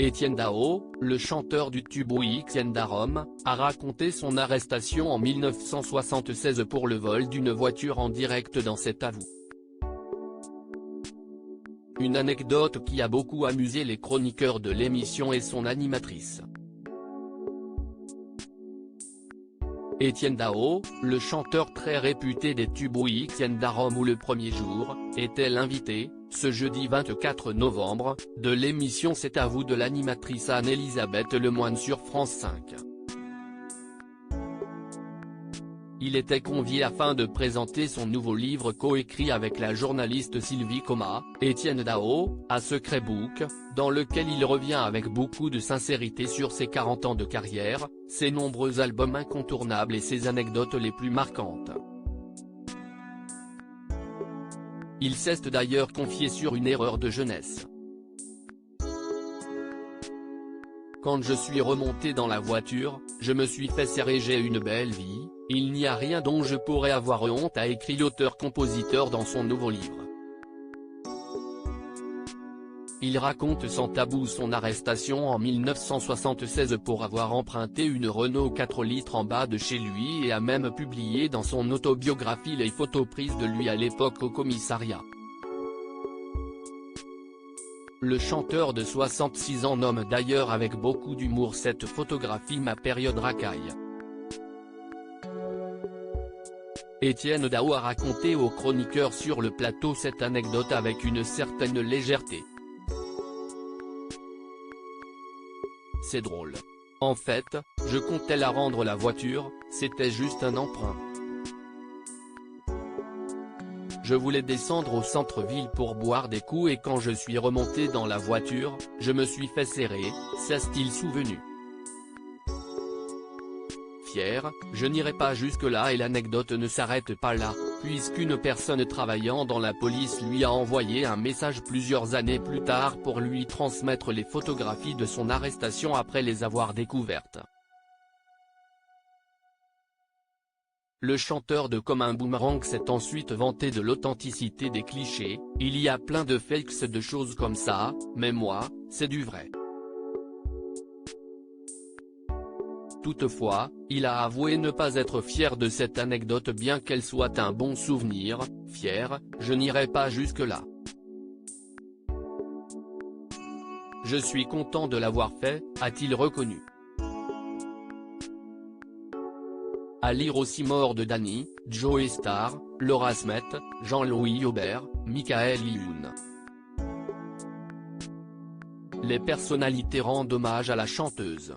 Etienne Dao, le chanteur du tube Weekend à Rome, a raconté son arrestation en 1976 pour le vol d'une voiture en direct dans cet avou. Une anecdote qui a beaucoup amusé les chroniqueurs de l'émission et son animatrice. Etienne Dao, le chanteur très réputé des tubes Weekend à Rome ou Le Premier Jour, était l'invité, ce jeudi 24 novembre, de l'émission C'est à vous de l'animatrice Anne-Elisabeth Lemoine sur France 5. Il était convié afin de présenter son nouveau livre coécrit avec la journaliste Sylvie Coma, Etienne Dao, à Secret Book, dans lequel il revient avec beaucoup de sincérité sur ses 40 ans de carrière, ses nombreux albums incontournables et ses anecdotes les plus marquantes. Il s'est d'ailleurs confié sur une erreur de jeunesse. Quand je suis remonté dans la voiture, je me suis fait serrer. J'ai une belle vie, il n'y a rien dont je pourrais avoir honte, a écrit l'auteur-compositeur dans son nouveau livre. Il raconte sans tabou son arrestation en 1976 pour avoir emprunté une Renault 4 litres en bas de chez lui et a même publié dans son autobiographie les photos prises de lui à l'époque au commissariat. Le chanteur de 66 ans nomme d'ailleurs avec beaucoup d'humour cette photographie ma période racaille. Etienne Dao a raconté aux chroniqueurs sur le plateau cette anecdote avec une certaine légèreté. C'est drôle. En fait, je comptais la rendre la voiture, c'était juste un emprunt. Je voulais descendre au centre-ville pour boire des coups et quand je suis remonté dans la voiture, je me suis fait serrer, s'est-il souvenu. Fier, je n'irai pas jusque-là et l'anecdote ne s'arrête pas là, puisqu'une personne travaillant dans la police lui a envoyé un message plusieurs années plus tard pour lui transmettre les photographies de son arrestation après les avoir découvertes. Le chanteur de Comme un boomerang s'est ensuite vanté de l'authenticité des clichés, il y a plein de fakes de choses comme ça, mais moi, c'est du vrai. Toutefois, il a avoué ne pas être fier de cette anecdote bien qu'elle soit un bon souvenir, fier, je n'irai pas jusque-là. Je suis content de l'avoir fait, a-t-il reconnu. À lire aussi Mort de Danny, Joe Star, Laura Smet, Jean-Louis Aubert, Michael Youn. Les personnalités rendent hommage à la chanteuse.